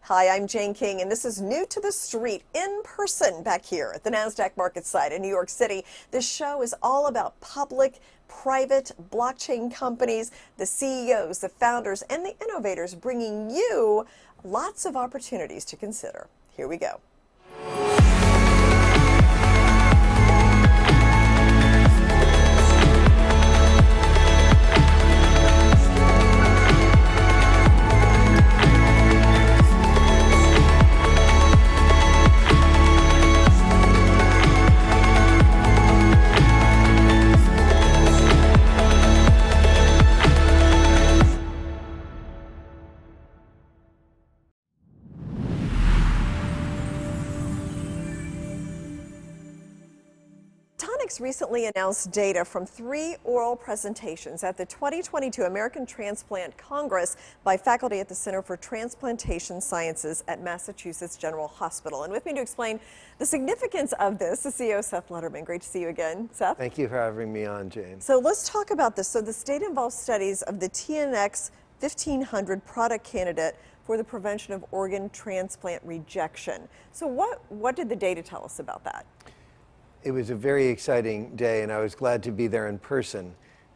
Hi, I'm Jane King, and this is New to the Street, in person back here at the NASDAQ market site in New York City. This show is all about public, private blockchain companies, the CEOs, the founders, and the innovators, bringing you lots of opportunities to consider. Here we go. Tonix recently announced data from 3 oral presentations at the 2022 American Transplant Congress by faculty at the Center for Transplantation Sciences at Massachusetts General Hospital. And with me to explain the significance of this, the CEO, Seth Lederman. Great to see you again, Seth. Thank you for having me on, Jane. So let's talk about this. So this data involves studies of the TNX 1500 product candidate for the prevention of organ transplant rejection. So what did the data tell us about that? It was a very exciting day, and I was glad to be there in person.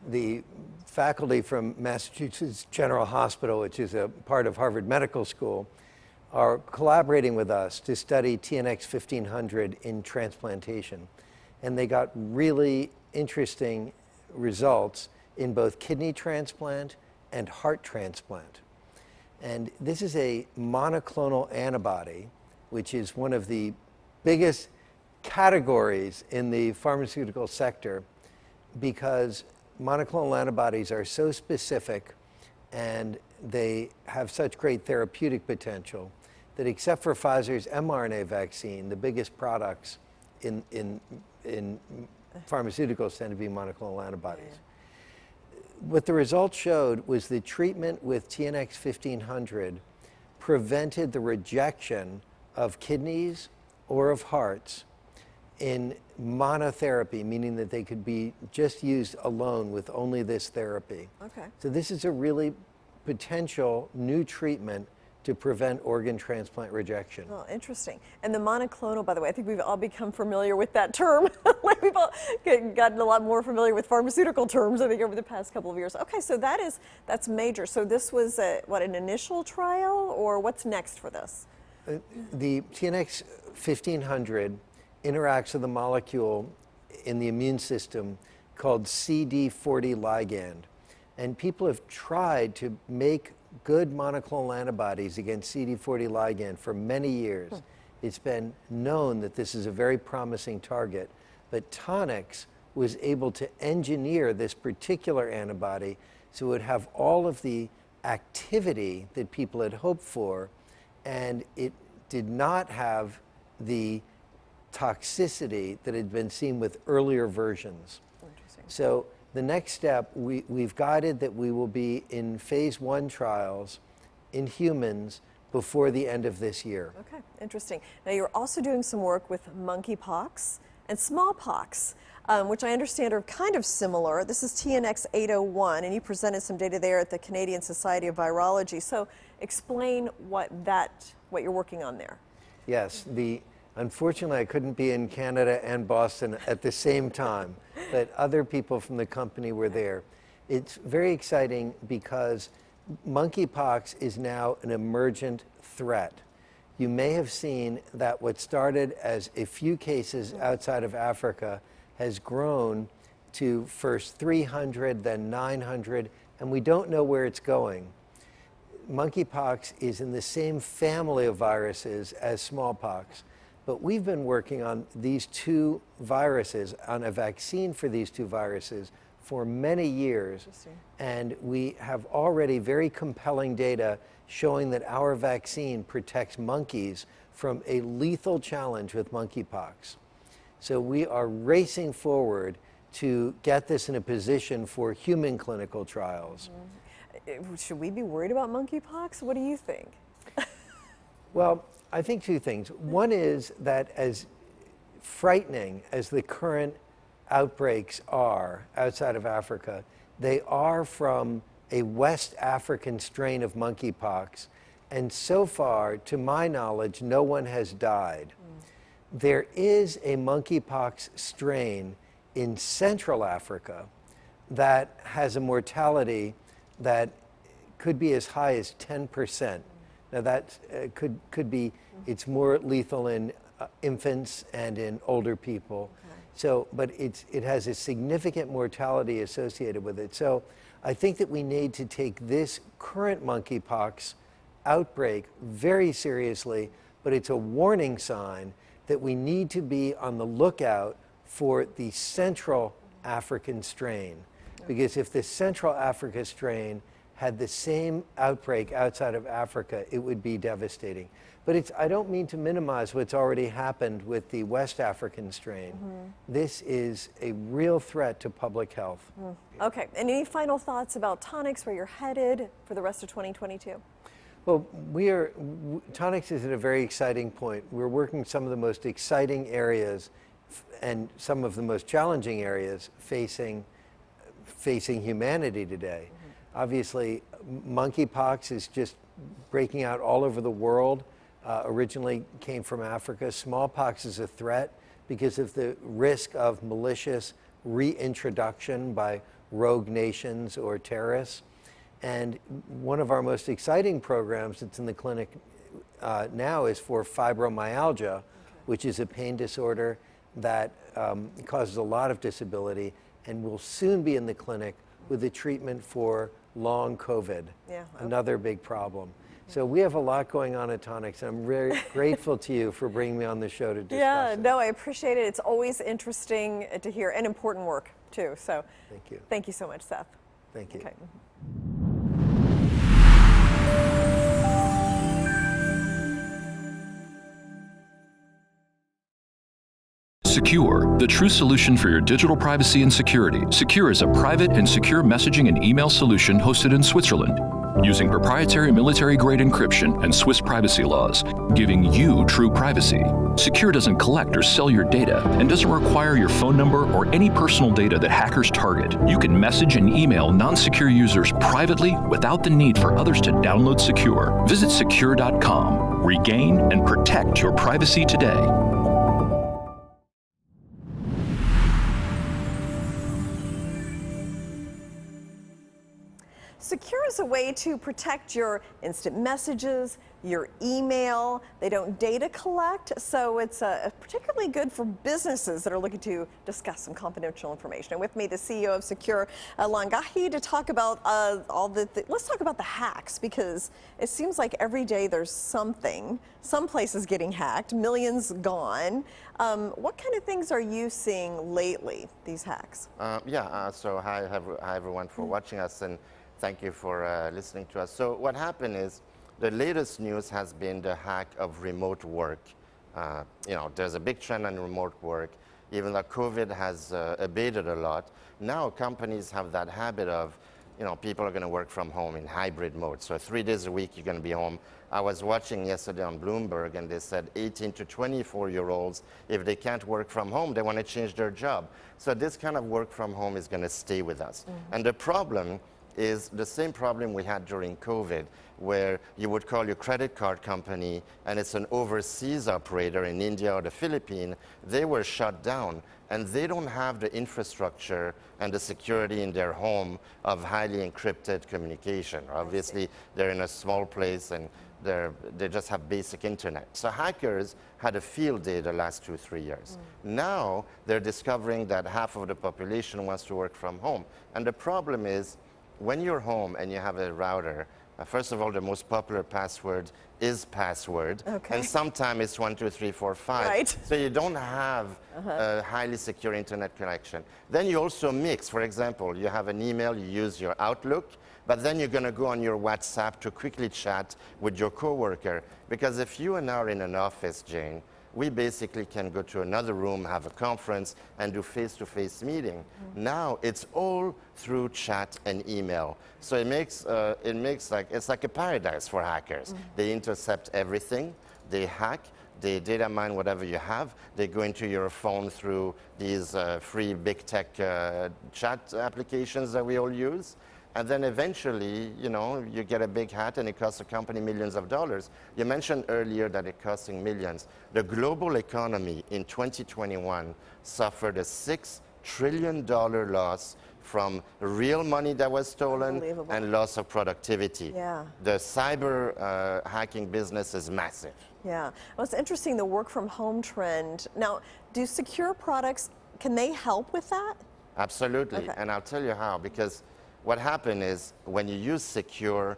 The faculty from Massachusetts General Hospital, which is a part of Harvard Medical School, are collaborating with us to study TNX 1500 in transplantation. And they got really interesting results in both kidney transplant and heart transplant. And this is a monoclonal antibody, which is one of the biggest categories in the pharmaceutical sector, because monoclonal antibodies are so specific and they have such great therapeutic potential that, except for Pfizer's mRNA vaccine, the biggest products in pharmaceuticals tend to be monoclonal antibodies. Yeah. What the results showed was the treatment with TNX 1500 prevented the rejection of kidneys or of hearts in monotherapy, meaning that they could be just used alone with only this therapy. Okay. So this is a really potential new treatment to prevent organ transplant rejection. Oh, interesting. And the monoclonal, by the way, I think we've all become familiar with that term. We've all gotten a lot more familiar with pharmaceutical terms, I think, over the past couple of years. Okay, so that's major. So this was an initial trial, or what's next for this? The TNX 1500 interacts with a molecule in the immune system called CD40 ligand. And people have tried to make good monoclonal antibodies against CD40 ligand for many years. It's been known that this is a very promising target, but Tonix was able to engineer this particular antibody so it would have all of the activity that people had hoped for, and it did not have the toxicity that had been seen with earlier versions. So the next step, we've guided that we will be in phase 1 trials in humans before the end of this year. Okay, interesting. Now you're also doing some work with Monkey Pox and smallpox, which I understand are kind of similar. This is TNX 801, and you presented some data there at the Canadian Society of Virology. So explain what you're working on there. Yes, unfortunately, I couldn't be in Canada and Boston at the same time, but other people from the company were there. It's very exciting because monkeypox is now an emergent threat. You may have seen that what started as a few cases outside of Africa has grown to first 300, then 900, and we don't know where it's going. Monkeypox is in the same family of viruses as smallpox. But we've been working on these 2 viruses, on a vaccine for these 2 viruses for many years. And we have already very compelling data showing that our vaccine protects monkeys from a lethal challenge with monkeypox. So we are racing forward to get this in a position for human clinical trials. Should we be worried about monkeypox? What do you think? Well, I think 2 things. One is that, as frightening as the current outbreaks are outside of Africa, they are from a West African strain of monkeypox And so far, to my knowledge, no one has died. There is a monkeypox strain in Central Africa that has a mortality that could be as high as 10%. Now that could be, it's more lethal in infants and in older people. So, but it has a significant mortality associated with it. So I think that we need to take this current monkeypox outbreak very seriously, but it's a warning sign that we need to be on the lookout for the Central African strain. Because if the Central Africa strain had the same outbreak outside of Africa, it would be devastating. But I don't mean to minimize what's already happened with the West African strain. This is a real threat to public health. Okay, and any final thoughts about Tonix, where you're headed for the rest of 2022? Well, Tonix is at a very exciting point. We're working some of the most exciting areas and some of the most challenging areas facing humanity today. Obviously, monkeypox is just breaking out all over the world. Originally came from Africa. Smallpox is a threat because of the risk of malicious reintroduction by rogue nations or terrorists. And one of our most exciting programs that's in the clinic now is for fibromyalgia, which is a pain disorder that causes a lot of disability and will soon be in the clinic with a treatment for long COVID, another big problem. So we have a lot going on at Tonix, and I'm very grateful to you for bringing me on the show to discuss it. No, I appreciate it. It's always interesting to hear, and important work too. So thank you. Thank you so much, Seth. Thank you. Okay. SKUR, the true solution for your digital privacy and security. SKUR is a private and secure messaging and email solution hosted in Switzerland, using proprietary military-grade encryption and Swiss privacy laws, giving you true privacy. SKUR doesn't collect or sell your data and doesn't require your phone number or any personal data that hackers target. You can message and email non-secure users privately without the need for others to download SKUR. Visit SKUR.com. Regain and protect your privacy today. SKUR is a way to protect your instant messages, your email. They don't data collect, so it's particularly good for businesses that are looking to discuss some confidential information. And with me, the CEO of SKUR, Alain, to talk about let's talk about the hacks, because it seems like every day there's something. Some places getting hacked, millions gone. What kind of things are you seeing lately, these hacks? So hi everyone for watching us, and thank you for listening to us. So what happened is, the latest news has been the hack of remote work. There's a big trend on remote work. Even though COVID has abated a lot, now companies have that habit of, people are going to work from home in hybrid mode. So 3 days a week, you're going to be home. I was watching yesterday on Bloomberg, and they said 18 to 24-year-olds, if they can't work from home, they want to change their job. So this kind of work from home is going to stay with us. And the problem is the same problem we had during COVID, where you would call your credit card company and it's an overseas operator in India or the Philippines. They were shut down, and they don't have the infrastructure and the security in their home of highly encrypted communication. Obviously, they're in a small place and they just have basic internet. So hackers had a field day the last 2-3 years. Now they're discovering that half of the population wants to work from home. And the problem is, when you're home and you have a router, first of all, the most popular password is password. And sometimes it's 1, 2, 3, 4, 5. Right. So you don't have a highly secure internet connection. Then you also mix. For example, you have an email, you use your Outlook, but then you're going to go on your WhatsApp to quickly chat with your coworker. Because if you and I are in an office, Jane, we basically can go to another room, have a conference, and do face-to-face meeting. Now it's all through chat and email. So it's like a paradise for hackers. They intercept everything, they hack, they data mine whatever you have, they go into your phone through these free big tech chat applications that we all use, And then eventually, you know, you get a big hat and it costs the company millions of dollars. You mentioned earlier that it's costing millions. The global economy in 2021 suffered a $6 trillion loss from real money that was stolen and loss of productivity. Yeah. The cyber hacking business is massive. Yeah. Well, it's interesting, the work from home trend. Now, do SKUR products, can they help with that? Absolutely. Okay. And I'll tell you how, because what happened is when you use Sekur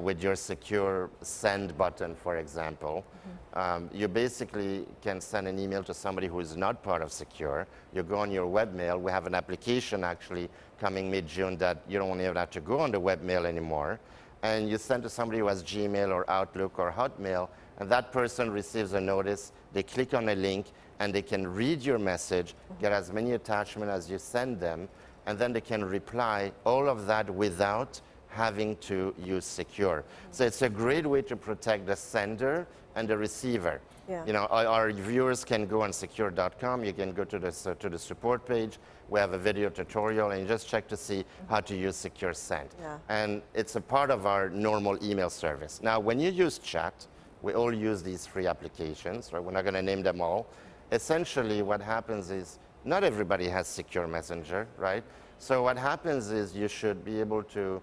with your Sekur send button, for example, you basically can send an email to somebody who is not part of Sekur. You go on your webmail. We have an application actually coming mid-June that you don't even have to go on the webmail anymore. And you send to somebody who has Gmail or Outlook or Hotmail, and that person receives a notice. They click on a link, and they can read your message, get as many attachments as you send them, and then they can reply, all of that without having to use Sekur. So it's a great way to protect the sender and the receiver. Yeah. You know, our viewers can go on sekur.com. You can go to the support page. We have a video tutorial, and you just check to see how to use Sekur Send. Yeah. And it's a part of our normal email service. Now, when you use chat, we all use these free applications, right? We're not going to name them all. Essentially, what happens is not everybody has Secure Messenger, right? So what happens is you should be able to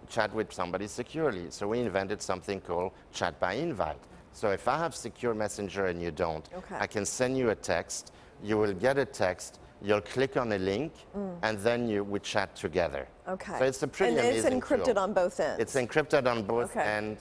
chat with somebody securely. So we invented something called chat by invite. So if I have Secure Messenger and you don't, I can send you a text. You will get a text. You'll click on a link, and then we chat together. Okay. So it's a pretty amazing And it's encrypted tool. on both ends. It's encrypted on both Okay.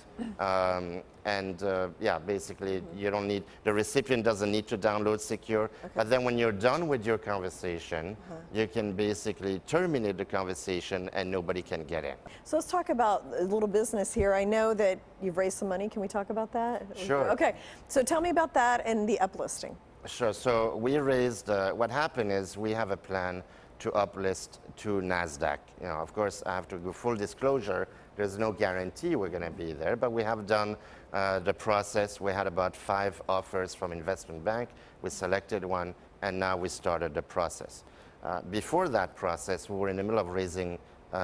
ends. Yeah, basically, you don't need, the recipient doesn't need to download Sekur. But then when you're done with your conversation, you can basically terminate the conversation and nobody can get in. So let's talk about a little business here. I know that you've raised some money. Can we talk about that? Sure. Okay. So tell me about that and the uplisting. Sure. So we raised, what happened is we have a plan to uplist to NASDAQ. You know, of course, I have to do full disclosure. There's no guarantee we're going to be there, but we have done the process. We had about 5 offers from investment bank. We selected one, and now we started the process. Before that process, we were in the middle of raising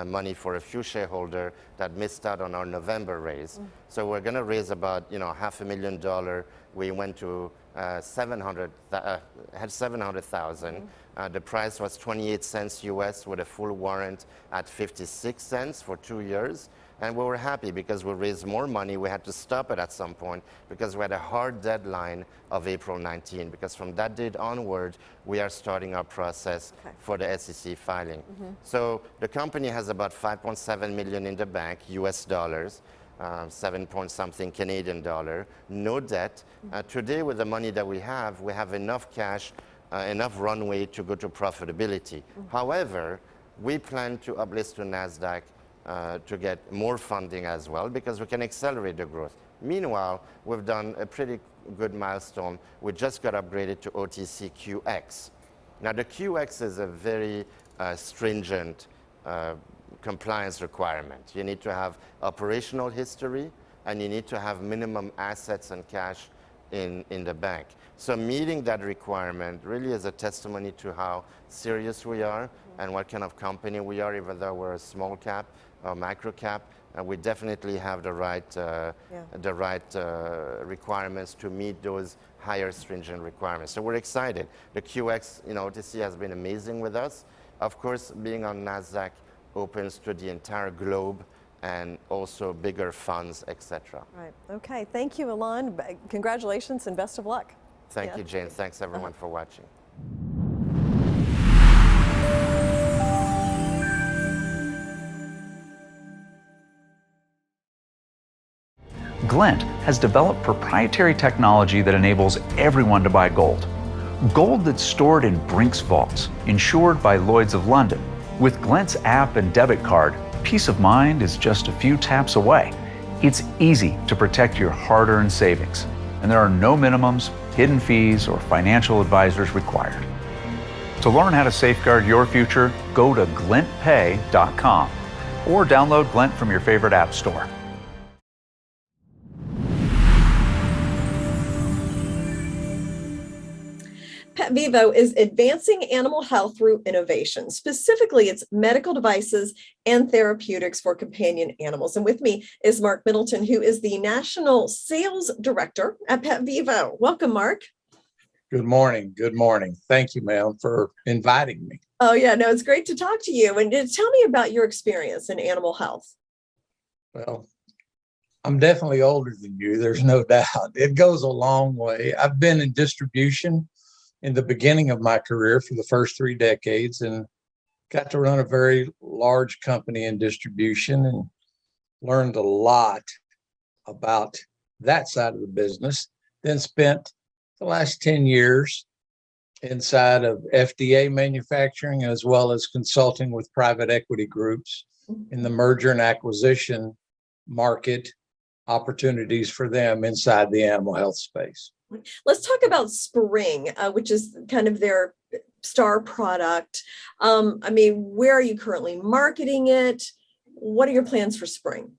money for a few shareholders that missed out on our November raise. So we're going to raise about, you know, $500,000. We went to had 700,000. The price was 28 cents US with a full warrant at 56 cents for 2 years. And we were happy because we raised more money. We had to stop it at some point because we had a hard deadline of April 19. Because from that date onward, we are starting our process for the SEC filing. So the company has about 5.7 million in the bank, US dollars. 7 point something Canadian dollar, no debt. Today, with the money that we have enough cash, enough runway to go to profitability. However, we plan to uplist to NASDAQ to get more funding as well because we can accelerate the growth. Meanwhile, we've done a pretty good milestone. We just got upgraded to OTCQX. Now, the QX is a very stringent compliance requirement. You need to have operational history, and you need to have minimum assets and cash in the bank. So meeting that requirement really is a testimony to how serious we are and what kind of company we are, even though we're a small cap or micro cap. And we definitely have the right requirements to meet those higher stringent requirements. So we're excited. The QX, you know, OTC has been amazing with us. Of course, being on NASDAQ opens to the entire globe and also bigger funds, etc. Right. Okay. Thank you, Alain. Congratulations and best of luck. Thank you, Jane. Thanks, everyone, for watching. Glint has developed proprietary technology that enables everyone to buy gold. Gold that's stored in Brink's vaults, insured by Lloyd's of London. With Glint's app and debit card, peace of mind is just a few taps away. It's easy to protect your hard-earned savings, and there are no minimums, hidden fees, or financial advisors required. To learn how to safeguard your future, go to glintpay.com or download Glint from your favorite app store. PetVivo is advancing animal health through innovation. Specifically, it's medical devices and therapeutics for companion animals. And with me is Mark Middleton, who is the National Sales Director at PetVivo. Welcome, Mark. Good morning. Good morning. Thank you, ma'am, for inviting me. Oh, yeah, no, it's great to talk to you. And tell me about your experience in animal health. Well, I'm definitely older than you. There's no doubt. It goes a long way. I've been in distribution in the beginning of my career for the first 3 decades and got to run a very large company in distribution and learned a lot about that side of the business. Then spent the last 10 years inside of FDA manufacturing, as well as consulting with private equity groups in the merger and acquisition market, opportunities for them inside the animal health space. Let's talk about Spring, which is kind of their star product. Where are you currently marketing it? What are your plans for Spring?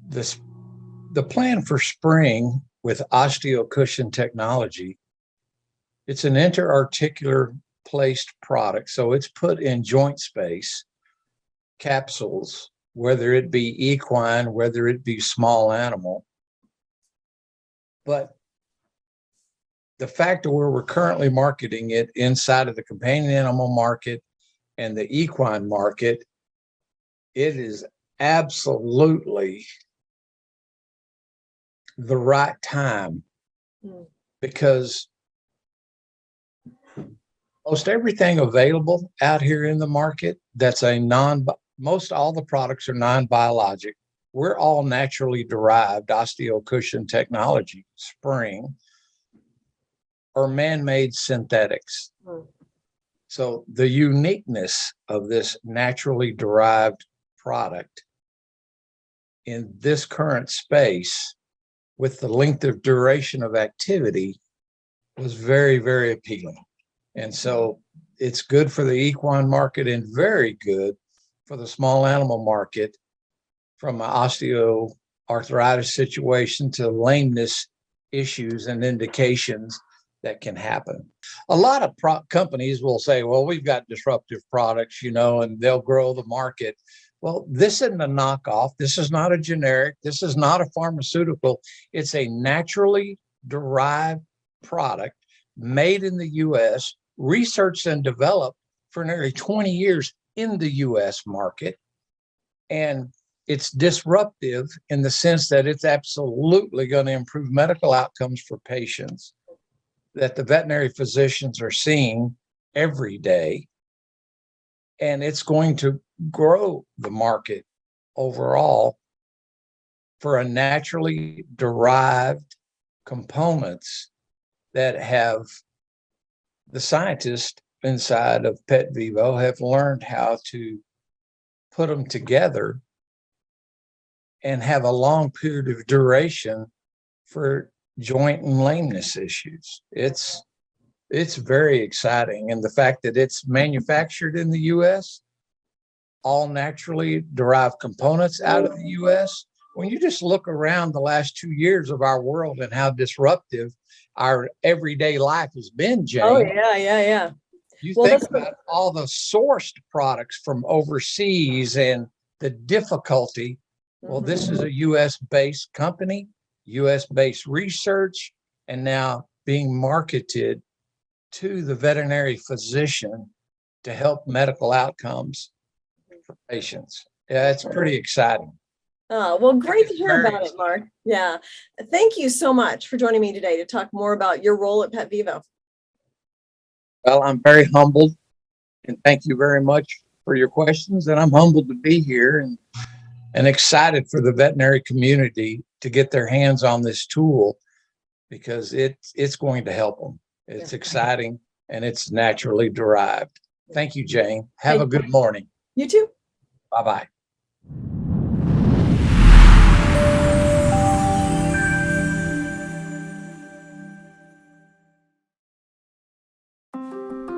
The plan for Spring with Otcqx technology, it's an interarticular placed product. So it's put in joint space, capsules, whether it be equine, whether it be small animal. But the fact of where we're currently marketing it inside of the companion animal market and the equine market, it is absolutely the right time because most everything available out here in the market that's most all the products are non-biologic. We're all naturally derived Otcqx technology, Spring, or man-made synthetics. So the uniqueness of this naturally derived product in this current space with the length of duration of activity was very, very appealing. And so it's good for the equine market and very good for the small animal market, from an osteoarthritis situation to lameness issues and indications that can happen. A lot of companies will say, well, we've got disruptive products, and they'll grow the market. Well, this isn't a knockoff. This is not a generic. This is not a pharmaceutical. It's a naturally derived product made in the U.S., researched and developed for nearly 20 years in the U.S. market. And it's disruptive in the sense that it's absolutely going to improve medical outcomes for patients that the veterinary physicians are seeing every day. And it's going to grow the market overall for a naturally derived components that have the scientists inside of PetVivo have learned how to put them together and have a long period of duration for joint and lameness issues. It's very exciting. And the fact that it's manufactured in the U.S., all naturally derived components out of the U.S., when you just look around the last 2 years of our world and how disruptive our everyday life has been, Jane. Oh, yeah. You think about all the sourced products from overseas and the difficulty. Well, this is a U.S.-based company, U.S.-based research, and now being marketed to the veterinary physician to help medical outcomes for patients. Yeah, it's pretty exciting. Oh, well, great to hear about it, Mark. Yeah. Thank you so much for joining me today to talk more about your role at PetVivo. Well, I'm very humbled, and thank you very much for your questions. And I'm humbled to be here and excited for the veterinary community to get their hands on this tool because it's going to help them. It's exciting and it's naturally derived. Thank you, Jane. Have a good morning. You too. Bye-bye.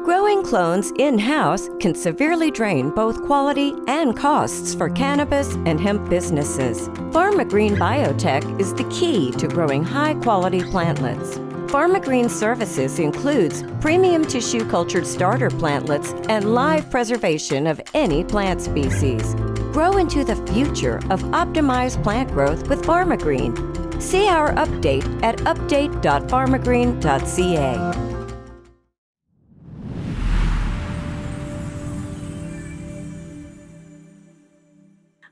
Growing clones in-house can severely drain both quality and costs for cannabis and hemp businesses. Pharma Green Biotech is the key to growing high-quality plantlets. PharmaGreen Services includes premium tissue cultured starter plantlets and live preservation of any plant species. Grow into the future of optimized plant growth with PharmaGreen. See our update at update.pharmagreen.ca.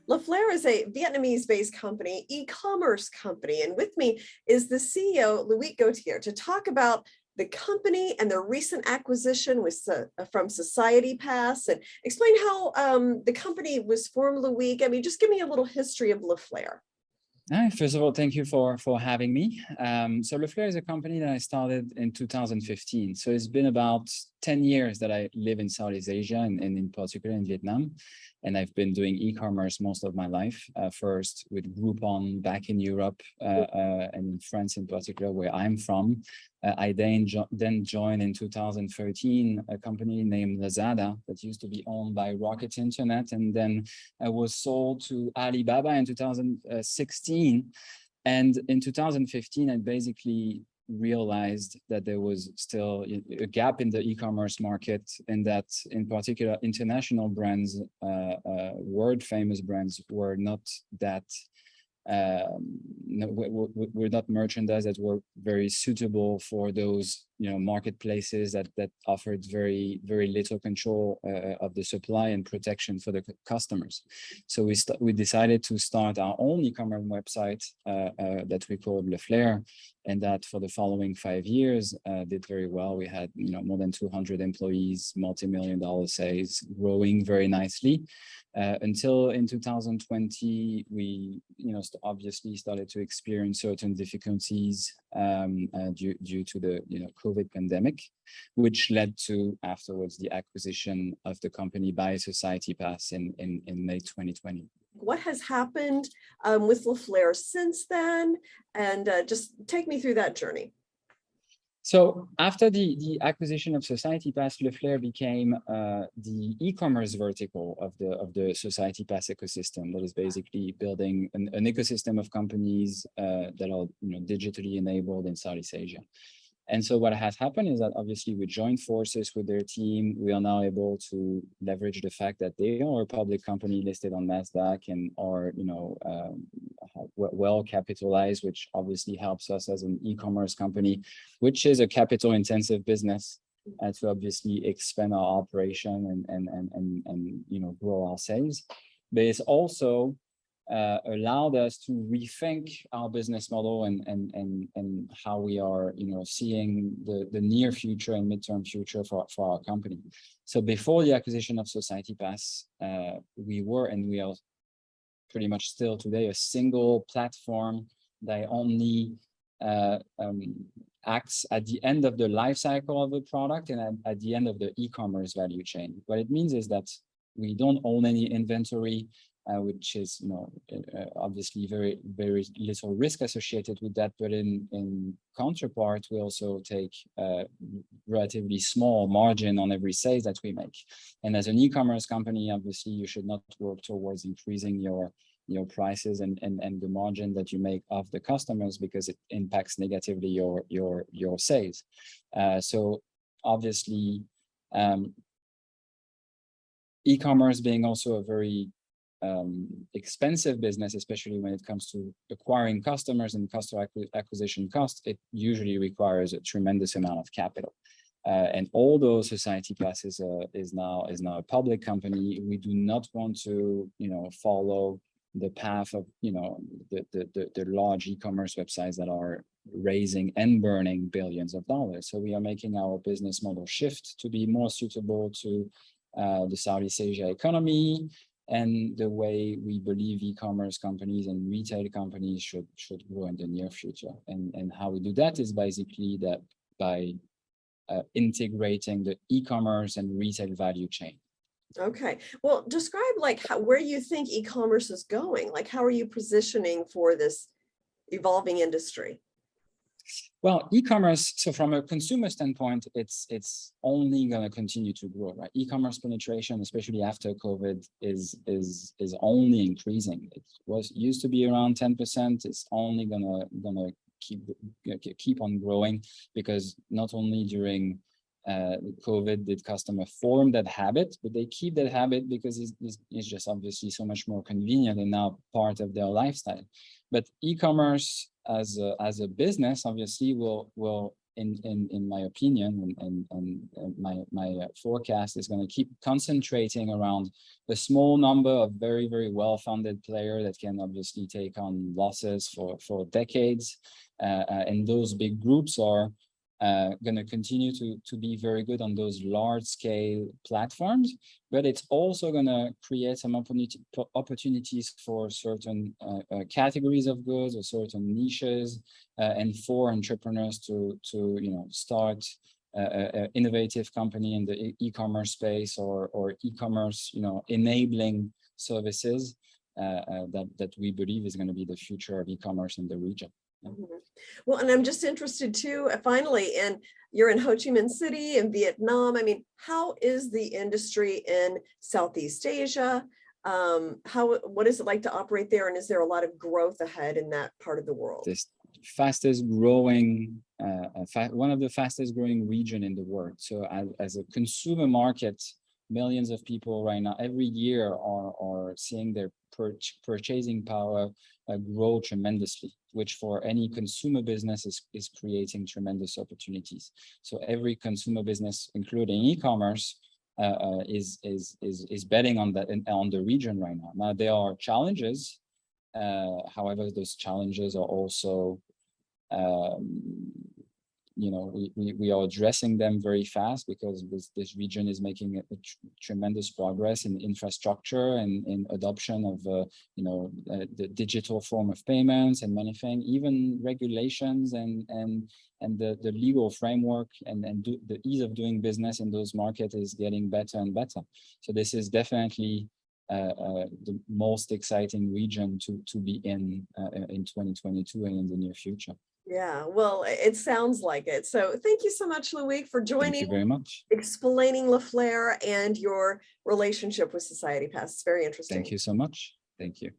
Leflair is a Vietnamese-based company, e-commerce company, and with me is the CEO, Loic Gautier, to talk about the company and their recent acquisition from Society Pass, and explain how the company was formed, Loic. I mean, just give me a little history of Leflair. First of all, thank you for having me. So Leflair is a company that I started in 2015. So it's been about 10 years that I live in Southeast Asia and in particular in Vietnam. And I've been doing e-commerce most of my life, first with Groupon back in Europe and in France in particular, where I'm from. I then joined in 2013 a company named Lazada that used to be owned by Rocket Internet, and then was sold to Alibaba in 2016. And in 2015, I basically realized that there was still a gap in the e-commerce market, and that in particular international brands, world famous brands, were not that were not merchandise that were very suitable for those marketplaces that offered very little control of the supply and protection for the customers. So we decided to start our own e-commerce website that we called Leflair, and that for the following 5 years did very well. We had more than 200 employees, multi-million-dollar sales, growing very nicely. Until in 2020, we obviously started to experience certain difficulties due to the COVID pandemic, which led to afterwards the acquisition of the company by Society Pass in May 2020. What has happened with Leflair since then? And just take me through that journey. So after the acquisition of Society Pass, Leflair became the e-commerce vertical of the Society Pass ecosystem, that is basically building an ecosystem of companies that are digitally enabled in Southeast Asia. And so what has happened is that obviously we joined forces with their team. We are now able to leverage the fact that they are a public company listed on NASDAQ and are well capitalized, which obviously helps us as an e-commerce company, which is a capital intensive business, to obviously expand our operation and grow our sales. But it's also allowed us to rethink our business model and how we are seeing the near future and midterm future for our company. So before the acquisition of Society Pass, we were, and we are pretty much still today, a single platform that only acts at the end of the life cycle of the product and at the end of the e-commerce value chain. What it means is that we don't own any inventory, which is obviously very little risk associated with that, but in counterpart we also take a relatively small margin on every sale that we make. And as an e-commerce company, obviously you should not work towards increasing your prices and the margin that you make off the customers, because it impacts negatively your sales. So obviously e-commerce being also a very expensive business, especially when it comes to acquiring customers and customer acquisition costs, it usually requires a tremendous amount of capital. And although Society Pass is now a public company, we do not want to follow the path of the large e-commerce websites that are raising and burning billions of dollars. So we are making our business model shift to be more suitable to the Southeast Asia economy and the way we believe e-commerce companies and retail companies should grow in the near future. And how we do that is basically that by integrating the e-commerce and retail value chain. Okay, well, describe where you think e-commerce is going. Like, how are you positioning for this evolving industry? Well, e-commerce, so from a consumer standpoint, it's only going to continue to grow, right? E-commerce penetration, especially after COVID, is only increasing. It used to be around 10%. It's only gonna keep on growing, because not only during COVID did customer form that habit, but they keep that habit because it's just obviously so much more convenient and now part of their lifestyle. But e-commerce as a business obviously will in my opinion and my forecast is going to keep concentrating around a small number of very, very well-funded players that can obviously take on losses for decades, and those big groups are going to continue to be very good on those large-scale platforms, but it's also going to create some opportunities for certain categories of goods or certain niches, and for entrepreneurs to start an innovative company in the e-commerce space or e-commerce enabling services that we believe is going to be the future of e-commerce in the region. Mm-hmm. Well, and I'm just interested too, finally, you're in Ho Chi Minh City in Vietnam. I mean, how is the industry in Southeast Asia? What is it like to operate there? And is there a lot of growth ahead in that part of the world? This fastest growing, one of the fastest growing region in the world. So as a consumer market, millions of people right now every year are seeing their purchasing power grow tremendously, which for any consumer business is creating tremendous opportunities. So every consumer business, including e-commerce, is betting on that on the region right now. Now there are challenges. However, those challenges are also we are addressing them very fast, because this region is making a tremendous progress in infrastructure and in adoption of the digital form of payments and many things, even regulations and the legal framework and the ease of doing business in those markets is getting better and better. So this is definitely the most exciting region to be in 2022 and in the near future. Yeah, well, it sounds like it. So thank you so much, Loic, for joining. Thank you very much. Explaining Leflair and your relationship with Society Pass. It's very interesting. Thank you so much. Thank you.